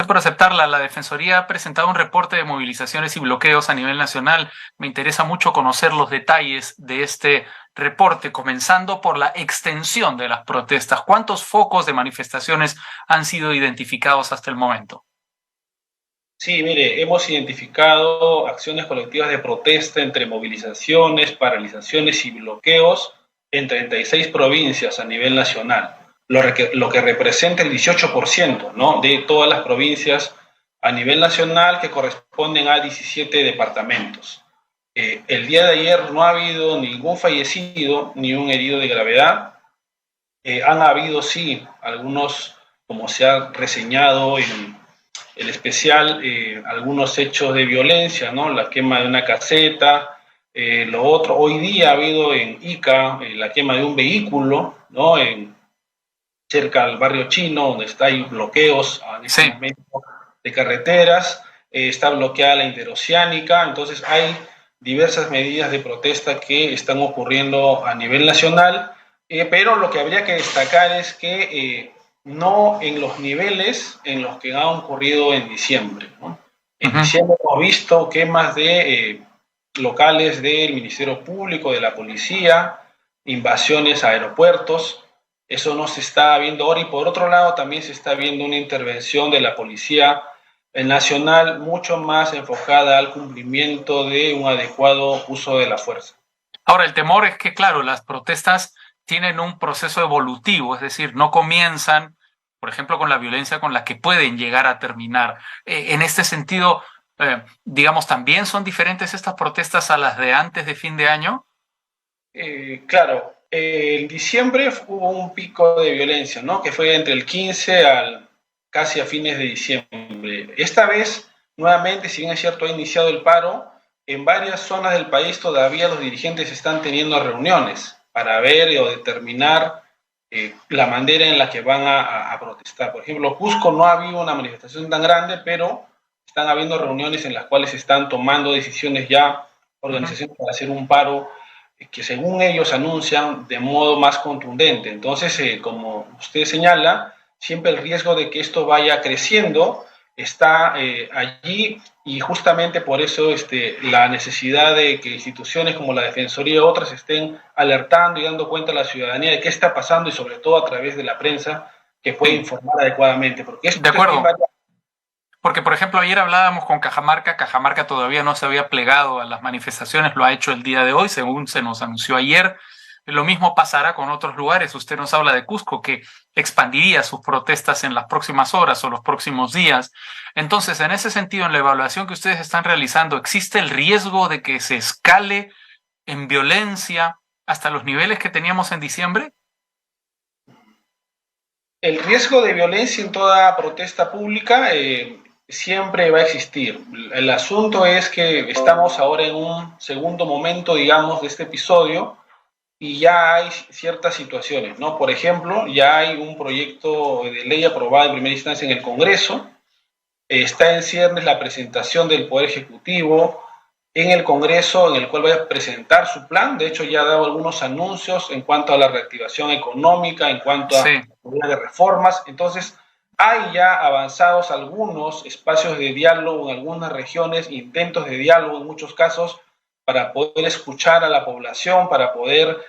por aceptarla. La Defensoría ha presentado un reporte de movilizaciones y bloqueos a nivel nacional. Me interesa mucho conocer los detalles de este reporte, comenzando por la extensión de las protestas. ¿Cuántos focos de manifestaciones han sido identificados hasta el momento? Sí, mire, hemos identificado acciones colectivas de protesta entre movilizaciones, paralizaciones y bloqueos en 36 provincias a nivel nacional, lo que representa el 18%, ¿no?, de todas las provincias a nivel nacional, que corresponden a 17 departamentos. El día de ayer no ha habido ningún fallecido ni un herido de gravedad. Han habido, sí, algunos, como se ha reseñado en el especial, algunos hechos de violencia, ¿no? La quema de una caseta, lo otro, hoy día ha habido en Ica la quema de un vehículo, ¿no? Cerca al barrio chino, donde hay bloqueos en este Sí. momento de carreteras, está bloqueada la interoceánica. Entonces hay diversas medidas de protesta que están ocurriendo a nivel nacional, pero lo que habría que destacar es que no en los niveles en los que han ocurrido en diciembre, ¿no? En diciembre hemos visto quemas de locales del Ministerio Público, de la policía, invasiones a aeropuertos. Eso no se está viendo ahora, y por otro lado también se está viendo una intervención de la Policía Nacional mucho más enfocada al cumplimiento de un adecuado uso de la fuerza. Ahora, el temor es que, claro, las protestas tienen un proceso evolutivo, es decir, no comienzan, por ejemplo, con la violencia con la que pueden llegar a terminar. En este sentido, digamos, ¿también son diferentes estas protestas a las de antes de fin de año? Claro, en diciembre hubo un pico de violencia, ¿no?, que fue entre el 15 al casi a fines de diciembre. Esta vez, nuevamente, si bien es cierto, ha iniciado el paro, en varias zonas del país todavía los dirigentes están teniendo reuniones para ver o determinar la manera en la que van a protestar. Por ejemplo, Cusco no ha habido una manifestación tan grande, pero están habiendo reuniones en las cuales se están tomando decisiones ya, organizaciones para hacer un paro que según ellos anuncian de modo más contundente. Entonces, como usted señala, siempre el riesgo de que esto vaya creciendo está allí, y justamente por eso la necesidad de que instituciones como la Defensoría y otras estén alertando y dando cuenta a la ciudadanía de qué está pasando, y sobre todo a través de la prensa, que puede informar adecuadamente, porque esto De es bien acuerdo. variable. Porque, por ejemplo, ayer hablábamos con Cajamarca. Cajamarca todavía no se había plegado a las manifestaciones, lo ha hecho el día de hoy, según se nos anunció ayer. Lo mismo pasará con otros lugares. Usted nos habla de Cusco, que expandiría sus protestas en las próximas horas o los próximos días. Entonces, en ese sentido, en la evaluación que ustedes están realizando, ¿existe el riesgo de que se escale en violencia hasta los niveles que teníamos en diciembre? El riesgo de violencia en toda protesta pública siempre va a existir. El asunto es que estamos ahora en un segundo momento, digamos, de este episodio, y ya hay ciertas situaciones, ¿no? Por ejemplo, ya hay un proyecto de ley aprobado en primera instancia en el Congreso. Está en ciernes la presentación del Poder Ejecutivo en el Congreso, en el cual va a presentar su plan. De hecho, ya ha dado algunos anuncios en cuanto a la reactivación económica, en cuanto a Sí. de reformas. Entonces, hay ya avanzados algunos espacios de diálogo en algunas regiones, intentos de diálogo en muchos casos, para poder escuchar a la población, para poder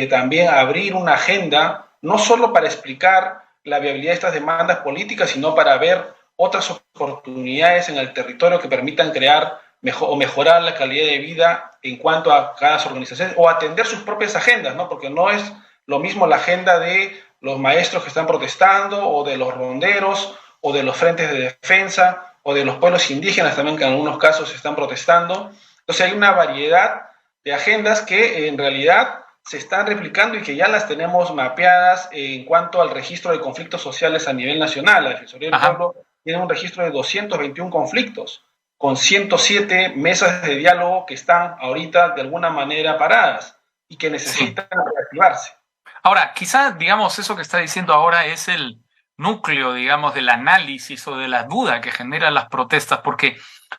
también abrir una agenda, no solo para explicar la viabilidad de estas demandas políticas, sino para ver otras oportunidades en el territorio que permitan crear o mejorar la calidad de vida en cuanto a cada organización, o atender sus propias agendas, ¿no? Porque no es lo mismo la agenda de los maestros que están protestando, o de los ronderos, o de los frentes de defensa, o de los pueblos indígenas también, que en algunos casos están protestando. Entonces hay una variedad de agendas que en realidad se están replicando y que ya las tenemos mapeadas en cuanto al registro de conflictos sociales a nivel nacional. La Defensoría del Pueblo tiene un registro de 221 conflictos, con 107 mesas de diálogo que están ahorita de alguna manera paradas y que necesitan reactivarse. Ahora, quizá, digamos, eso que está diciendo ahora es el núcleo, digamos, del análisis o de la duda que generan las protestas, porque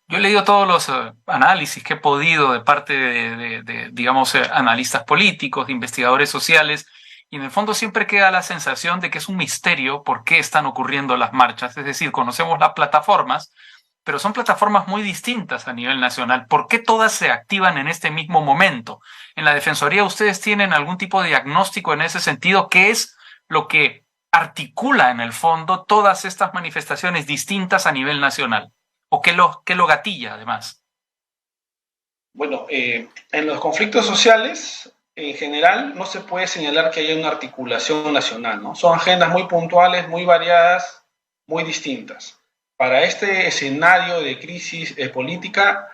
yo he leído todos los análisis que he podido de parte de digamos, analistas políticos, de investigadores sociales, y en el fondo siempre queda la sensación de que es un misterio por qué están ocurriendo las marchas. Es decir, conocemos las plataformas, pero son plataformas muy distintas a nivel nacional. ¿Por qué todas se activan en este mismo momento? En la Defensoría, ¿ustedes tienen algún tipo de diagnóstico en ese sentido? ¿Qué es lo que articula en el fondo todas estas manifestaciones distintas a nivel nacional? ¿O qué lo gatilla además? Bueno, en los conflictos sociales, en general, no se puede señalar que haya una articulación nacional, ¿no? Son agendas muy puntuales, muy variadas, muy distintas. Para este escenario de crisis política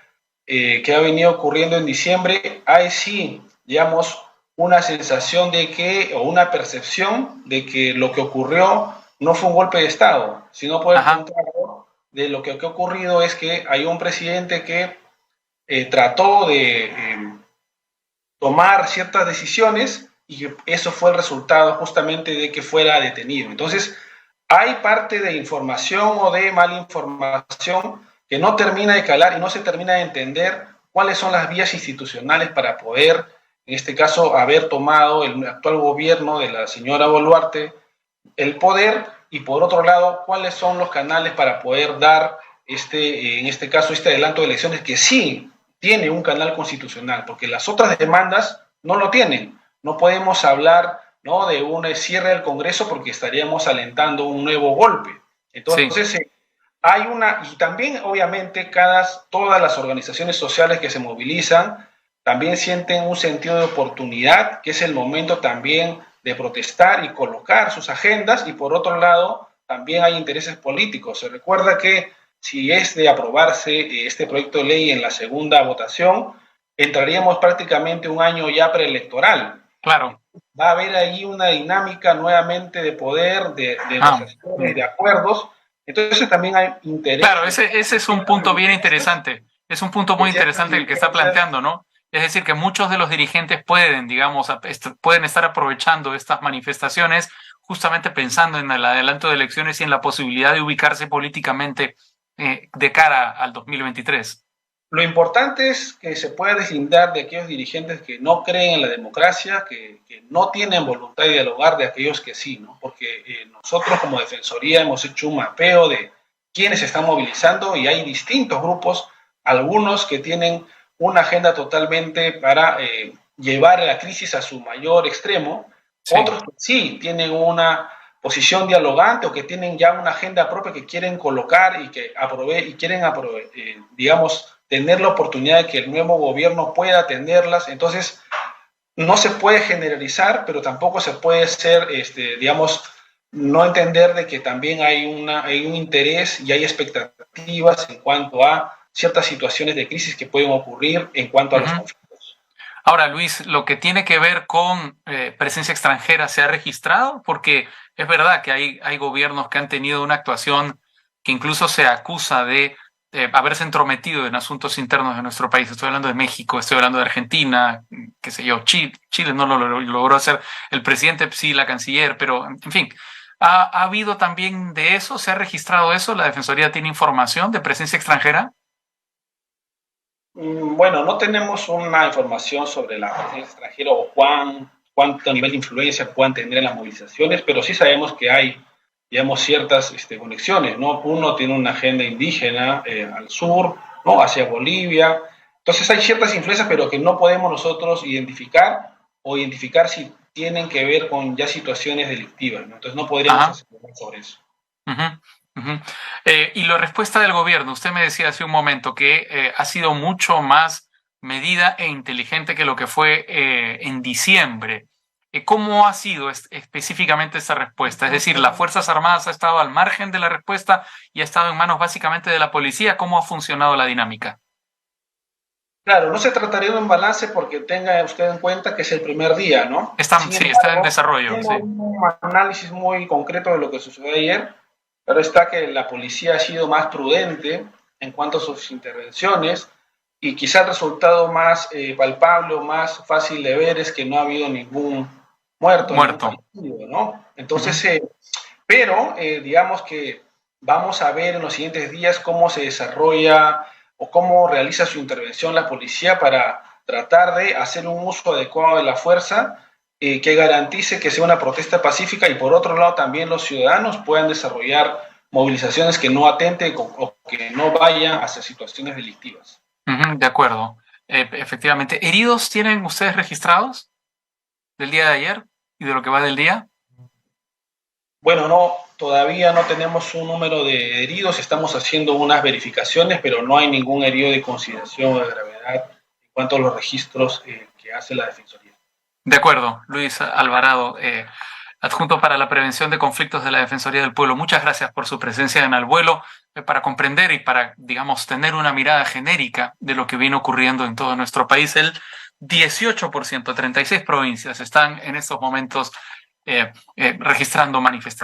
que ha venido ocurriendo en diciembre, hay sí, digamos, una sensación de que, o una percepción de que lo que ocurrió no fue un golpe de Estado, sino por el Ajá, contrario, de lo que ha ocurrido es que hay un presidente que trató de tomar ciertas decisiones y eso fue el resultado justamente de que fuera detenido. Entonces, hay parte de información o de mala información que no termina de calar y no se termina de entender cuáles son las vías institucionales para poder, en este caso, haber tomado el actual gobierno de la señora Boluarte el poder y por otro lado, cuáles son los canales para poder dar en este caso, este adelanto de elecciones que sí tiene un canal constitucional, porque las otras demandas no lo tienen. No podemos hablar, ¿no?, de un cierre del Congreso porque estaríamos alentando un nuevo golpe. sí, Entonces, hay una, y también obviamente todas las organizaciones sociales que se movilizan también sienten un sentido de oportunidad, que es el momento también de protestar y colocar sus agendas, y por otro lado, también hay intereses políticos. Se recuerda que si es de aprobarse este proyecto de ley en la segunda votación, entraríamos prácticamente un año ya preelectoral. claro. Va a haber ahí una dinámica nuevamente de poder, de Ah, negociaciones, de acuerdos. Entonces también hay interés. claro, ese es un punto bien interesante. Es un punto muy interesante el que está planteando, ¿no? Es decir, que muchos de los dirigentes pueden, digamos, pueden estar aprovechando estas manifestaciones justamente pensando en el adelanto de elecciones y en la posibilidad de ubicarse políticamente de cara al 2023. Lo importante es que se pueda deslindar de aquellos dirigentes que no creen en la democracia, que no tienen voluntad de dialogar, de aquellos que sí, ¿no? Porque nosotros como Defensoría hemos hecho un mapeo de quiénes se están movilizando y hay distintos grupos, algunos que tienen una agenda totalmente para llevar la crisis a su mayor extremo, Sí. otros que sí tienen una posición dialogante o que tienen ya una agenda propia que quieren colocar y que quieren digamos, tener la oportunidad de que el nuevo gobierno pueda atenderlas. Entonces, no se puede generalizar, pero tampoco se puede ser, digamos, no entender de que también hay un interés y hay expectativas en cuanto a ciertas situaciones de crisis que pueden ocurrir en cuanto a los Ujú. conflictos. Ahora, Luis, lo que tiene que ver con presencia extranjera se ha registrado porque es verdad que hay gobiernos que han tenido una actuación que incluso se acusa de haberse entrometido en asuntos internos de nuestro país. Estoy hablando de México, estoy hablando de Argentina, qué sé yo, Chile no lo logró hacer, el presidente sí, la canciller, pero en fin, ha habido también de eso, se ha registrado eso, la Defensoría tiene información de presencia extranjera. Bueno, no tenemos una información sobre la presencia extranjera o cuánto nivel de influencia puedan tener en las movilizaciones, pero sí sabemos que hay, digamos, ciertas conexiones, ¿no? Uno tiene una agenda indígena al sur, ¿no?, hacia Bolivia. Entonces hay ciertas influencias, pero que no podemos nosotros identificar si tienen que ver con ya situaciones delictivas, ¿no? Entonces no podríamos Ajá. asegurar sobre eso. Ujú, ujú. Y la respuesta del gobierno, usted me decía hace un momento que ha sido mucho más medida e inteligente que lo que fue en diciembre. ¿Cómo ha sido específicamente esta respuesta? Es decir, ¿las Fuerzas Armadas ha estado al margen de la respuesta y ha estado en manos básicamente de la policía? ¿Cómo ha funcionado la dinámica? Claro, no se trataría de un balance porque tenga usted en cuenta que es el primer día, ¿no? Sin Sí, está en embargo, desarrollo, haciendo sí. un análisis muy concreto de lo que sucedió ayer, pero está que la policía ha sido más prudente en cuanto a sus intervenciones y quizá el resultado más palpable o más fácil de ver es que no ha habido ningún muerto, ningún Muerto. fallecido, ¿no? Ujú, Entonces, pero digamos que vamos a ver en los siguientes días cómo se desarrolla o cómo realiza su intervención la policía para tratar de hacer un uso adecuado de la fuerza que garantice que sea una protesta pacífica y por otro lado también los ciudadanos puedan desarrollar movilizaciones que no atenten o que no vayan hacia situaciones delictivas. De acuerdo. Efectivamente. ¿Heridos tienen ustedes registrados del día de ayer y de lo que va del día? Bueno, no, todavía no tenemos un número de heridos, estamos haciendo unas verificaciones, pero no hay ningún herido de consideración o de gravedad en cuanto a los registros que hace la Defensoría. De acuerdo, Luis Alvarado, adjunto para la prevención de conflictos de la Defensoría del Pueblo. Muchas gracias por su presencia en Al Vuelo para comprender y para, digamos, tener una mirada genérica de lo que viene ocurriendo en todo nuestro país. El 18%, 36 provincias están en estos momentos registrando manifestaciones.